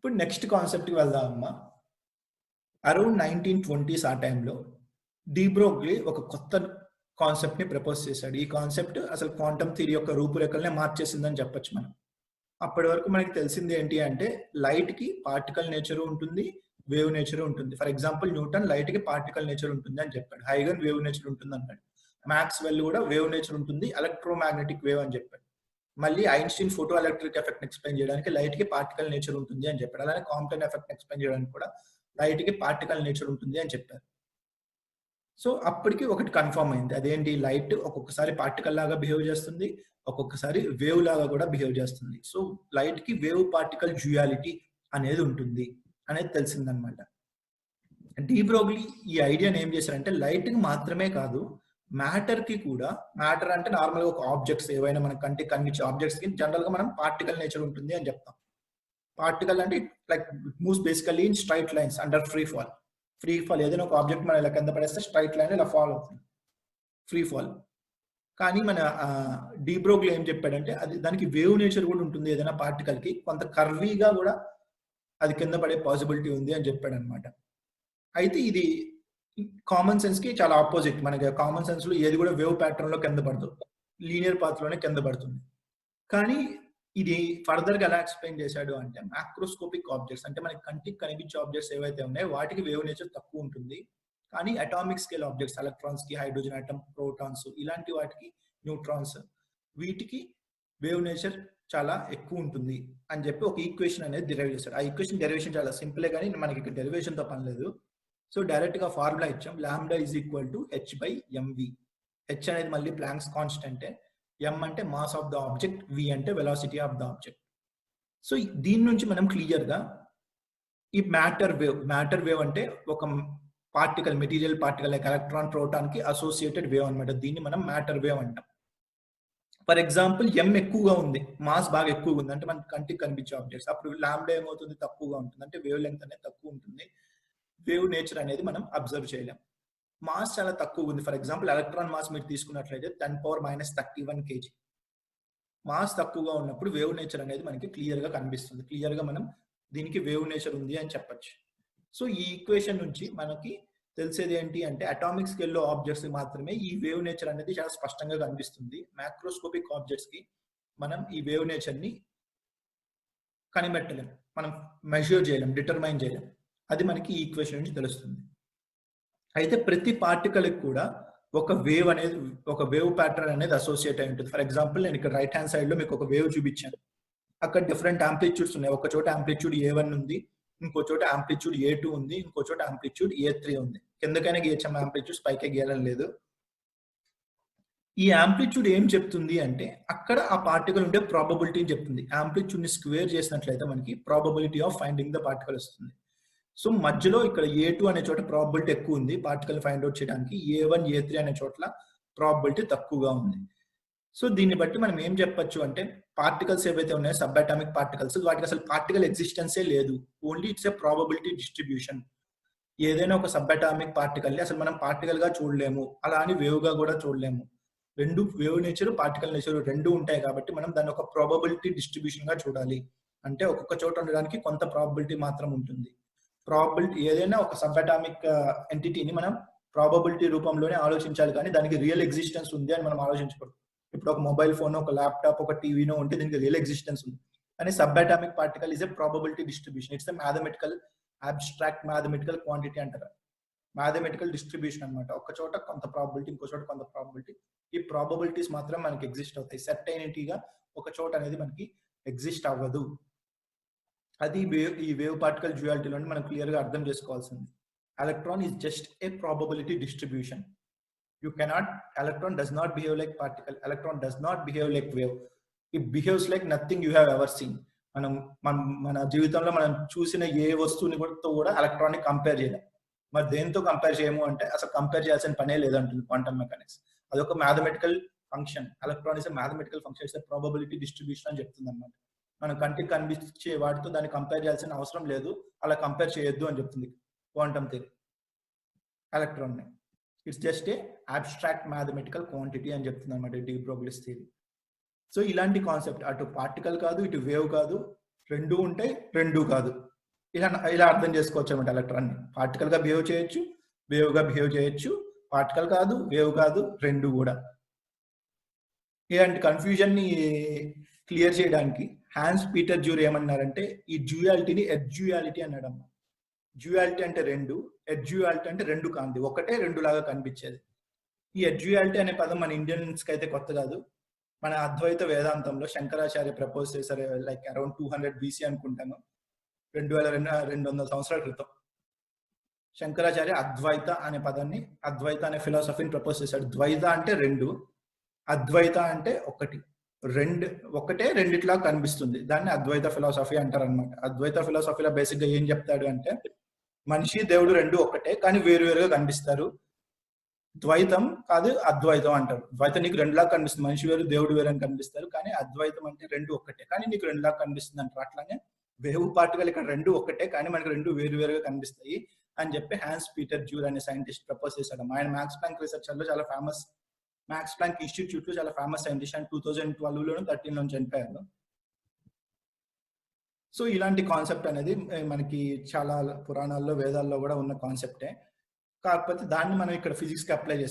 ఇప్పుడు నెక్స్ట్ కాన్సెప్ట్కి వెళ్దాం అమ్మా. అరౌండ్ 1920s ఆ టైంలో బ్రోగ్లీ ఒక కొత్త కాన్సెప్ట్ని ప్రపోజ్ చేశాడు. ఈ కాన్సెప్ట్ అసలు క్వాంటమ్ థియరీ యొక్క రూపురేఖలనే మార్చేసిందని చెప్పొచ్చు మనం. అప్పటి వరకు మనకి తెలిసింది ఏంటి అంటే లైట్కి పార్టికల్ నేచర్ ఉంటుంది, వేవ్ నేచర్ ఉంటుంది. ఫర్ ఎగ్జాంపుల్ న్యూటన్ లైట్కి పార్టికల్ నేచర్ ఉంటుంది అని చెప్పాడు. హైగన్ వేవ్ నేచర్ ఉంటుంది అన్నాడు. మ్యాక్స్వెల్ కూడా వేవ్ నేచర్ ఉంటుంది, ఎలక్ట్రోమాగ్నెటిక్ వేవ్ అని చెప్పాడు. మళ్ళీ Einstein photo electric effect explain చేయడానికి లైట్ కి పార్టికల్ నేచర్ ఉంటుంది అని చెప్పాడు. అలానే కాంప్టన్ ఎఫెక్ట్ ఎక్స్ప్లెయిన్ చేయడానికి కూడా లైట్ కి పార్టికల్ నేచర్ ఉంటుంది అని చెప్పారు. సో అప్పటికి ఒకటి కన్ఫర్మ్ అయింది. అదేంటి, లైట్ ఒక్కొక్కసారి పార్టికల్ లాగా బిహేవ్ చేస్తుంది, ఒక్కొక్కసారి వేవ్ లాగా కూడా బిహేవ్ చేస్తుంది. సో లైట్ కి వేవ్ పార్టికల్ డ్యూయాలిటీ అనేది ఉంటుంది అనేది తెలిసిందనమాట. బ్రోగ్లీ ఈ ఐడియాని ఏం చేశారంటే లైట్ కి మాత్రమే కాదు, మ్యాటర్ కి కూడా, మ్యాటర్ అంటే నార్మల్ గా ఒక ఆబ్జెక్ట్స్ ఏవైనా మన కంటికి కనిపించే ఆబ్జెక్ట్స్ కి జనరల్ గా మనం పార్టికల్ నేచర్ ఉంటుంది అని చెప్తాం. పార్టికల్ అంటే like moves basically in straight lines under free fall. Free fall ఏదైనా ఒక ఆబ్జెక్ట్ మనం ఇలా కింద పడేస్తే స్ట్రైట్ లైన్ ఇలా ఫాల్ అవుతుంది, ఫ్రీ ఫాల్. కానీ మన బ్రోగ్లీ ఏం చెప్పాడంటే అది దానికి వేవ్ నేచర్ కూడా ఉంటుంది. ఏదైనా పార్టికల్ కి కొంత కర్వీగా కూడా అది కింద పడే పాసిబిలిటీ ఉంది అని చెప్పాడు అనమాట. అయితే ఇది కామన్ సెన్స్ కి చాలా ఆపోజిట్. మనకి కామన్ సెన్స్ లో ఏది కూడా వేవ్ ప్యాటర్న్ లో కింద పడుతుంది, లీనియర్ పాత్ లోనే కింద పడుతుంది. కానీ ఇది ఫర్దర్ గా ఎలా ఎక్స్ప్లెయిన్ చేశాడు అంటే మ్యాక్రోస్కోపిక్ ఆబ్జెక్ట్స్ అంటే మనకి కంటికి కనిపించే ఆబ్జెక్ట్స్ ఏవైతే ఉన్నాయో వాటికి వేవ్ నేచర్ తక్కువ ఉంటుంది. కానీ అటామిక్ స్కేల్ ఆబ్జెక్ట్స్, ఎలక్ట్రాన్స్ కి, హైడ్రోజన్ ఆటమ్, ప్రోటాన్స్, ఇలాంటి వాటికి, న్యూట్రాన్స్, వీటికి వేవ్ నేచర్ చాలా ఎక్కువ ఉంటుంది అని చెప్పి ఒక ఈక్వేషన్ అనేది డిరైవ్ చేశాడు. ఆ ఈక్వేషన్ డెరివేషన్ చాలా సింపులే, కానీ మనకి ఇక్కడ డెరివేషన్ తో పని లేదు. సో డైరెక్ట్ గా ఫార్ములా ఇచ్చాం, lambda is equal to h/mv. H అనేది మళ్ళీ ప్లాంక్స్ కాన్స్టెంట్, m అంటే mass of the object, v అంటే velocity of the object. So దీని నుంచి మనం క్లియర్ గా ఈ మ్యాటర్ వేవ్ అంటే ఒక particle, material particle like electron, proton కి అసోసియేటెడ్ వేవ్ అనమాట. దీన్ని మనం మ్యాటర్ వేవ్ అంటాం. ఫర్ ఎగ్జాంపుల్ m ఎక్కువగా ఉంది, మాస్ బాగా ఎక్కువగా ఉంది అంటే మన కంటికి కనిపించే ఆబ్జెక్ట్స్, అప్పుడు లాంబ్డా ఏమవుతుంది, తక్కువగా ఉంటుంది. అంటే వేవ్ లెంగ్త్ అనేది తక్కువ ఉంటుంది, వేవ్ నేచర్ అనేది మనం అబ్జర్వ్ చేయలేం. మాస్ చాలా తక్కువ ఉంది, ఫర్ ఎగ్జాంపుల్ ఎలక్ట్రాన్ మాస్ మీరు తీసుకున్నట్లయితే 10⁻³ kg. మాస్ తక్కువగా ఉన్నప్పుడు వేవ్ నేచర్ అనేది మనకి క్లియర్ గా కనిపిస్తుంది. క్లియర్ గా మనం దీనికి వేవ్ నేచర్ ఉంది అని చెప్పొచ్చు. సో ఈ ఈక్వేషన్ నుంచి మనకి తెలిసేది ఏంటి అంటే అటామిక్ స్కేల్లో ఆబ్జెక్ట్స్ మాత్రమే ఈ వేవ్ నేచర్ అనేది చాలా స్పష్టంగా కనిపిస్తుంది. మ్యాక్రోస్కోపిక్ ఆబ్జెక్ట్స్ కి మనం ఈ వేవ్ నేచర్ ని కనిపెట్టలేం, మనం మెజర్ చేయలేం, డిటర్మైన్ చేయలేం. అది మనకి ఈ ఈక్వేషన్ నుంచి తెలుస్తుంది. అయితే ప్రతి పార్టికల్ కూడా ఒక వేవ్ అనేది, ఒక వేవ్ ప్యాటర్న్ అనేది అసోసియేట్ అయి ఉంటుంది. ఫర్ ఎగ్జాంపుల్ నేను ఇక్కడ రైట్ హ్యాండ్ సైడ్ లో మీకు ఒక వేవ్ చూపించాను. అక్కడ డిఫరెంట్ యాంప్లిట్యూడ్స్ ఉన్నాయి. ఒక చోట యాంప్లిట్యూడ్ A1 ఉంది, ఇంకో చోట యాంప్లిట్యూడ్ A2 ఉంది, ఇంకో చోట యాంప్లిట్యూడ్ A3 ఉంది. కిందకైనా గీయచ్చాం యాంప్లిట్యూడ్స్, పైకే గీయడం లేదు. ఈ యాంప్లిట్యూడ్ ఏం చెప్తుంది అంటే అక్కడ ఆ పార్టికల్ ఉండే ప్రాబబిలిటీ చెప్తుంది. యాంప్లిట్యూడ్ ని స్క్వేర్ చేసినట్లయితే మనకి probability of finding the particle వస్తుంది. సో మధ్యలో ఇక్కడ A2 అనే చోట ప్రాబబిలిటీ ఎక్కువ ఉంది పార్టికల్ ఫైండ్ అవుట్ చేయడానికి, A1, A3 అనే చోట్ల ప్రాబబిలిటీ తక్కువగా ఉంది. సో దీన్ని బట్టి మనం ఏం చెప్పొచ్చు అంటే పార్టికల్స్ ఏవైతే ఉన్నాయో సబ్ అటామిక్ పార్టికల్స్, వాటికి అసలు పార్టికల్ ఎగ్జిస్టెన్సే లేదు, only it's a probability distribution. ఏదైనా ఒక సబ్ అటామిక్ పార్టికల్ ని అసలు మనం పార్టికల్ గా చూడలేము, అలా అని వేవ్ గా కూడా చూడలేము. రెండు, వేవ్ నేచర్, పార్టికల్ నేచర్ రెండు ఉంటాయి కాబట్టి మనం దాన్ని ఒక ప్రాబబిలిటీ డిస్ట్రిబ్యూషన్ గా చూడాలి. అంటే ఒక్కొక్క చోట ఉండడానికి కొంత ప్రాబబిలిటీ మాత్రం ఉంటుంది. ప్రాబబిలిటీ ఏదైనా ఒక సబ్ అటామిక్ ఎంటిటీని మనం ప్రాబబిలిటీ రూపంలోనే ఆలోచించాలి, కానీ దానికి రియల్ ఎగ్జిస్టెన్స్ ఉంది అని మనం ఆలోచించకూడదు. ఇప్పుడు ఒక మొబైల్ ఫోన్, ఒక ల్యాప్టాప్, ఒక టీవీనో ఉంటే దీనికి రియల్ ఎగ్జిస్టెన్స్ ఉంది. కానీ sub atomic particle is a probability distribution. It's a mathematical, abstract mathematical quantity అంటారు. మ్యాథమెటికల్ డిస్ట్రిబ్యూషన్ అనమాట. ఒక చోట కొంత ప్రాబబిలిటీ, ఇంకో చోట కొంత ప్రాబబిలిటీ. ఈ ప్రాబబిలిటీస్ మాత్రం మనకి ఎగ్జిస్ట్ అవుతాయి. సర్టైనిటీగా ఒక చోట అనేది మనకి ఎగ్జిస్ట్ అవ్వదు. అది ఈ వేవ్ పార్టికల్ డ్యూయాలిటీలోని మనం క్లియర్ గా అర్థం చేసుకోవాల్సింది. Electron is just a probability distribution. Electron does not behave like particle. Electron does not behave like wave. It behaves like nothing you have ever seen. మన జీవితంలో మనం చూసిన ఏ వస్తువుని కూడా ఎలక్ట్రాన్ ని కంపేర్ చేయలేం. మరి దేంతో కంపేర్ చేయము అంటే అసలు కంపేర్ చేయాల్సిన పనే లేదంటుంది క్వాంటమ్ మెకానిక్స్. అదొక mathematical function. Electron is mathematical function, is probability distribution అని చెప్తుంది అనమాట. మనం కంటికి కనిపించే వాటితో దాన్ని కంపేర్ చేయాల్సిన అవసరం లేదు, అలా కంపేర్ చేయొద్దు అని చెప్తుంది క్వాంటమ్ థియరీ ఎలక్ట్రాన్ ని. It's just a abstract mathematical quantity అని చెప్తుంది అనమాట బ్రోగ్లీస్ థియరీ. సో ఇలాంటి కాన్సెప్ట్, అటు పార్టికల్ కాదు, ఇటు వేవ్ కాదు, రెండు ఉంటాయి, రెండు కాదు, ఇలా అర్థం చేసుకోవచ్చు అనమాట ఎలక్ట్రాన్ని. పార్టికల్‌గా బిహేవ్ చేయొచ్చు, వేవ్‌గా బిహేవ్ చేయొచ్చు, పార్టికల్ కాదు, వేవ్ కాదు, 2 గూడా. ఇలాంటి కన్‌ఫ్యూజన్‌ని క్లియర్ చేయడానికి హాన్స్ పీటర్ జ్యూర్ ఏమన్నారంటే, ఈ డ్యూయాలిటీని ఎడ్జ్యూయాలిటీ అన్నాడన్నమాట. డ్యూయాలిటీ అంటే 2, ఎడ్జ్యూయాలిటీ అంటే 2 కానిది. ఒకటే 2 లాగా కనిపించేది. ఈ ఎడ్జ్యూయాలిటీ అనే పదం మన ఇండియన్స్‌కి అయితే కొత్త కాదు. మన అద్వైత వేదాంతంలో శంకరాచార్య ప్రపోజ్ చేశారు. లైక్ అరౌండ్ 200 బీసీ అనుకుంటాను. 2200 సంవత్సరాల క్రితం. శంకరాచార్య అద్వైత అనే పదాన్ని, అద్వైత అనే ఫిలాసఫీని ప్రపోజ్ చేశాడు. ద్వైత అంటే 2, అద్వైత అంటే ఒకటి. ఒకటే రెండిట్లా కనిపిస్తుంది. దాన్ని అద్వైత ఫిలాసఫీ అంటారనమాట. అద్వైత ఫిలాసఫీలో బేసిక్‌గా ఏం చెప్తాడు అంటే, మనిషి, దేవుడు 2 ఒక్కటే, కానీ వేరు వేరుగా కనిపిస్తారు. ద్వైతం కాదు, అద్వైతం అంటారు. ద్వైతం నీకు 2 లాగా కనిపిస్తుంది. మనిషి వేరు, దేవుడు వేరు అని కనిపిస్తారు. కానీ అద్వైతం అంటే 2 ఒక్కటే, కానీ నీకు 2 లాగా కనిపిస్తుంది అంటారు. అట్లానే వేవ్ పార్టికల్ ఇక్కడ 2 ఒక్కటే, కానీ మనకు 2 వేరు వేరుగా కనిపిస్తాయి అని చెప్పి హాన్స్ పీటర్ జ్యూర్ అనే సైంటిస్ట్ ప్రపోజ్ చేశాడు. ఆయన మ్యాక్స్ ప్లాంక్ రీసెర్చర్‌లో చాలా ఫేమస్. మ్యాక్స్ ప్లాంక్ ఇన్‌స్టిట్యూట్‌లో చాలా ఫేమస్ సైంటిస్ట్. అండ్ 2012లోనో 13లోనో చనిపోయారు. సో ఇలాంటి కాన్సెప్ట్ అనేది మనకి చాలా పురాణాల్లో, వేదాల్లో కూడా ఉన్న కాన్సెప్టే. కాకపోతే దాన్ని మనం ఇక్కడ ఫిజిక్స్‌కి అప్లై చేసాం.